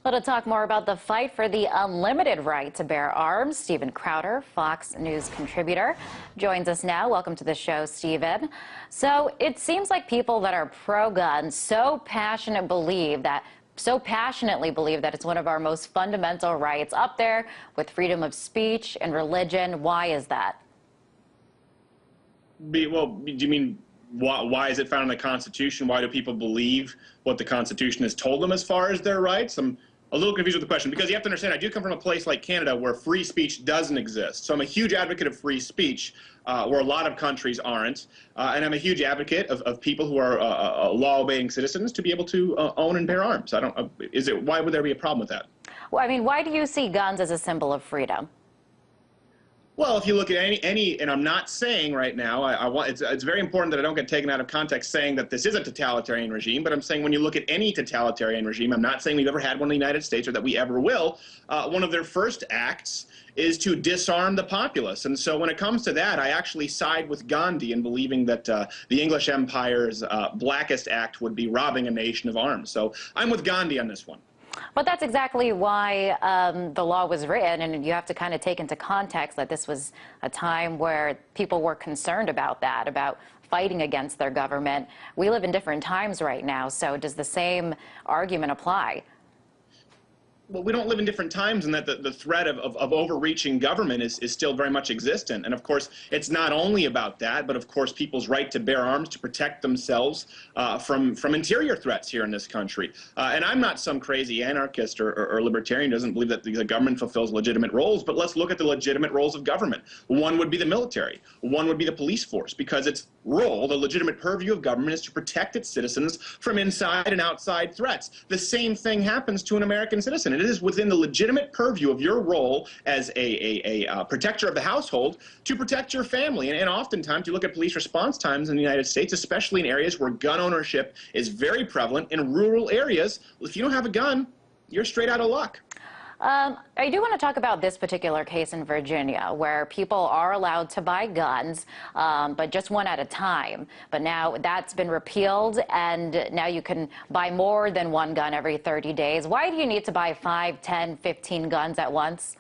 Well, to talk more about the fight for the unlimited right to bear arms, Steven Crowder, Fox News contributor, joins us now. Welcome to the show, Steven. So it seems like people that are pro-gun so passionately believe that it's one of our most fundamental rights, up there with freedom of speech and religion. Why is that? Well, do you mean why is it found in the Constitution? Why do people believe what the Constitution has told them as far as their rights? I'm a little confused with the question, because you have to understand, I do come from a place like Canada where free speech doesn't exist. So I'm a huge advocate of free speech, where a lot of countries aren't. And I'm a huge advocate of people who are law-obeying citizens to be able to own and bear arms. Why would there be a problem with that? Well, I mean, why do you see guns as a symbol of freedom? Well, if you look at any, and I'm not saying right now, it's very important that I don't get taken out of context saying that this is a totalitarian regime, but I'm saying when you look at any totalitarian regime, I'm not saying we've ever had one in the United States or that we ever will, one of their first acts is to disarm the populace. And so when it comes to that, I actually side with Gandhi in believing that the English Empire's blackest act would be robbing a nation of arms. So I'm with Gandhi on this one. But that's exactly why the law was written, and you have to kind of take into context that this was a time where people were concerned about that, about fighting against their government. We live in different times right now, so does the same argument apply? Well, we don't live in different times, and that the threat of overreaching government is still very much existent. And of course, it's not only about that, but of course, people's right to bear arms to protect themselves from interior threats here in this country. And I'm not some crazy anarchist or libertarian who doesn't believe that the government fulfills legitimate roles, but let's look at the legitimate roles of government. One would be the military. One would be the police force, because its role, the legitimate purview of government, is to protect its citizens from inside and outside threats. The same thing happens to an American citizen. It is within the legitimate purview of your role as a protector of the household to protect your family. And oftentimes, you look at police response times in the United States, especially in areas where gun ownership is very prevalent, in rural areas. If you don't have a gun, you're straight out of luck. I do want to talk about this particular case in Virginia, where people are allowed to buy guns, but just one at a time. But now that's been repealed, and now you can buy more than one gun every 30 days. Why do you need to buy 5, 10, 15 guns at once?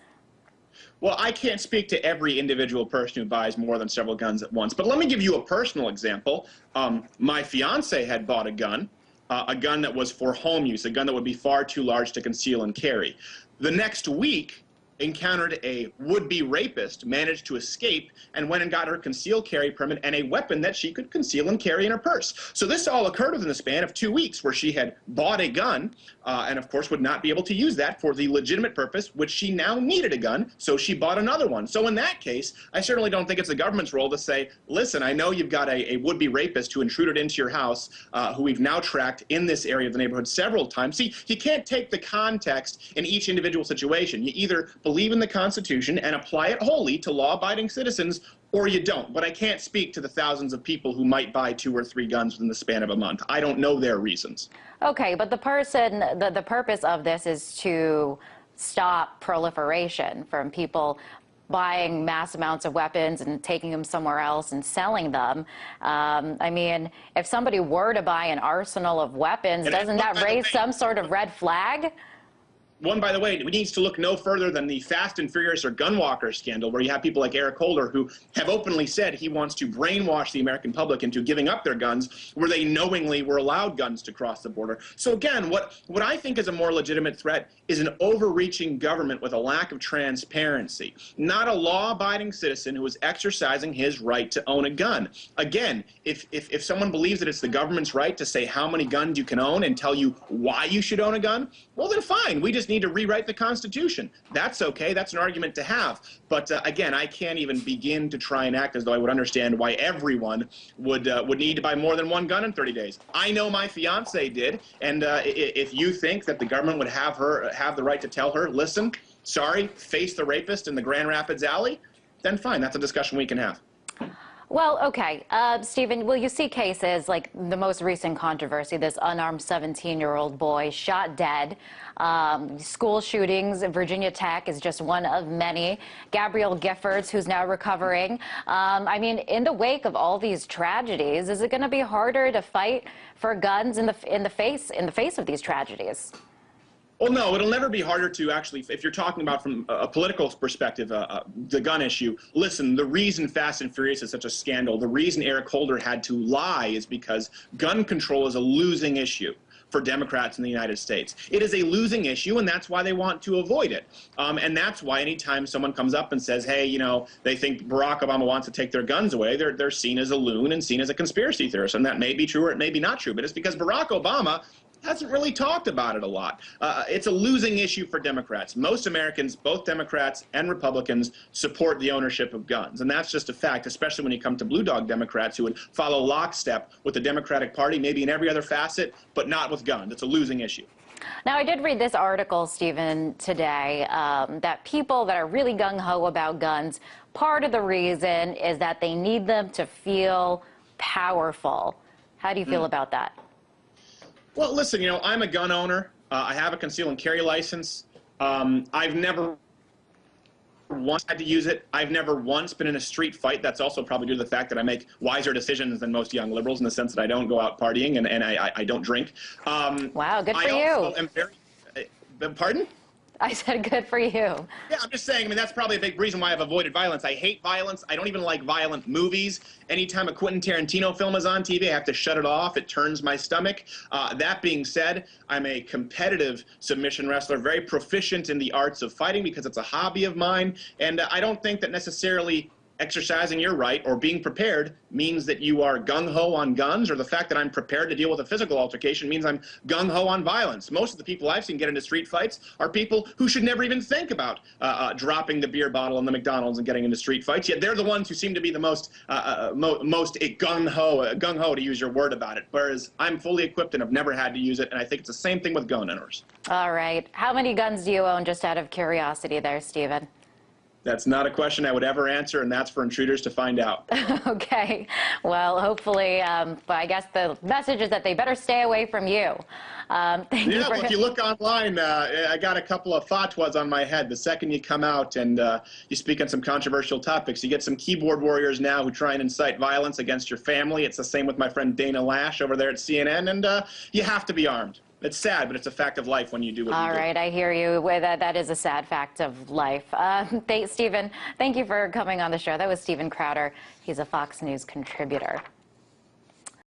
Well, I can't speak to every individual person who buys more than several guns at once, but let me give you a personal example. My fiance had bought a gun that was for home use, a gun that would be far too large to conceal and carry. The next week, encountered a would-be rapist, managed to escape, and went and got her concealed carry permit and a weapon that she could conceal and carry in her purse. So this all occurred within the span of 2 weeks, where she had bought a gun and, of course, would not be able to use that for the legitimate purpose, which she now needed a gun, so she bought another one. So in that case, I certainly don't think it's the government's role to say, listen, I know you've got a would-be rapist who intruded into your house, who we've now tracked in this area of the neighborhood several times. See, you can't take the context in each individual situation. You either believe in the Constitution and apply it wholly to law-abiding citizens, or you don't. But I can't speak to the thousands of people who might buy 2 or 3 guns within the span of a month. I don't know their reasons. Okay, but the purpose of this is to stop proliferation from people buying mass amounts of weapons and taking them somewhere else and selling them. I mean, if somebody were to buy an arsenal of weapons, doesn't that raise some sort of red flag? One, by the way, needs to look no further than the Fast and Furious or Gunwalker scandal, where you have people like Eric Holder who have openly said he wants to brainwash the American public into giving up their guns, where they knowingly were allowed guns to cross the border. So again, what I think is a more legitimate threat is an overreaching government with a lack of transparency, not a law-abiding citizen who is exercising his right to own a gun. Again, if someone believes that it's the government's right to say how many guns you can own and tell you why you should own a gun, well then fine, we just need to rewrite the Constitution. That's okay. That's an argument to have. But again, I can't even begin to try and act as though I would understand why everyone would need to buy more than one gun in 30 days. I know my fiance did, and if you think that the government would have the right to tell her, listen, sorry, face the rapist in the Grand Rapids alley, then fine. That's a discussion we can have. Well, okay. Steven, will you see cases like the most recent controversy, this unarmed 17-year-old boy shot dead? School shootings, Virginia Tech is just one of many. Gabrielle Giffords, who's now recovering. I mean, in the wake of all these tragedies, is it going to be harder to fight for guns in the face of these tragedies? Well, no, it'll never be harder to actually, if you're talking about from a political perspective, the gun issue. Listen, the reason Fast and Furious is such a scandal, the reason Eric Holder had to lie is because gun control is a losing issue for Democrats in the United States. It is a losing issue, and that's why they want to avoid it. And that's why anytime someone comes up and says, hey, you know, they think Barack Obama wants to take their guns away, they're seen as a loon and seen as a conspiracy theorist. And that may be true or it may be not true, but it's because Barack Obama hasn't really talked about it a lot. It's a losing issue for Democrats. Most Americans, both Democrats and Republicans, support the ownership of guns. And that's just a fact, especially when you come to blue dog Democrats who would follow lockstep with the Democratic Party, maybe in every other facet, but not with guns. It's a losing issue. Now, I did read this article, Stephen, today, that people that are really gung-ho about guns, part of the reason is that they need them to feel powerful. How do you feel about that? Well, listen, you know, I'm a gun owner. I have a conceal and carry license. I've never once had to use it. I've never once been in a street fight. That's also probably due to the fact that I make wiser decisions than most young liberals in the sense that I don't go out partying and I don't drink. Wow, good for you. I also am very, pardon? I said good for you. Yeah, I'm just saying, I mean, that's probably a big reason why I've avoided violence. I hate violence. I don't even like violent movies. Anytime a Quentin Tarantino film is on TV, I have to shut it off. It turns my stomach. That being said, I'm a competitive submission wrestler, very proficient in the arts of fighting because it's a hobby of mine. And I don't think that necessarily exercising your right or being prepared means that you are gung-ho on guns, or the fact that I'm prepared to deal with a physical altercation means I'm gung-ho on violence. Most of the people I've seen get into street fights are people who should never even think about dropping the beer bottle in the McDonald's and getting into street fights, yet they're the ones who seem to be the most gung-ho, to use your word about it, whereas I'm fully equipped and have never had to use it, and I think it's the same thing with gun owners. All right. How many guns do you own, just out of curiosity there, Stephen? That's not a question I would ever answer, and that's for intruders to find out. Okay. Well, hopefully, I guess the message is that they better stay away from you. Thank you well, if you look online, I got a couple of fatwas on my head. The second you come out and you speak on some controversial topics, you get some keyboard warriors now who try and incite violence against your family. It's the same with my friend Dana Lash over there at CNN, and you have to be armed. It's sad, but it's a fact of life when you do what you do. All right, I hear you. That is a sad fact of life. Stephen, thank you for coming on the show. That was Stephen Crowder. He's a Fox News contributor.